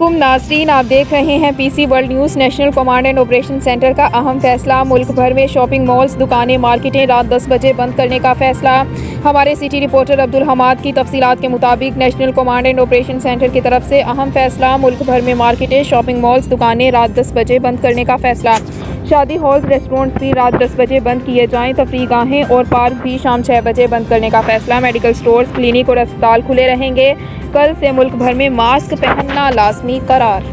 वालेकुम नाज़रीन, आप देख रहे हैं PC world news. National command and operation centre का अहम फैसला। मुल्क भर में शॉपिंग मॉल्स, दुकानें, मार्केटें रात 10 बजे बंद करने का फैसला। हमारे सिटी रिपोर्टर अब्दुल हमाद की तफसीलात के मुताबिक national command and operation centre की तरफ से अहम फैसला। मुल्क भर में मार्केटें, शॉपिंग मॉल्स, दुकानें रात 10 बजे बंद करने का फैसला। शादी हॉल्स, रेस्टोरेंट्स भी रात 10 बजे बंद किए जाएँ। तफरीगाहें और पार्क भी शाम 6 बजे बंद करने का फैसला। मेडिकल स्टोर्स, क्लिनिक और अस्पताल खुले रहेंगे। कल से मुल्क भर में मास्क पहनना लाजमी करार।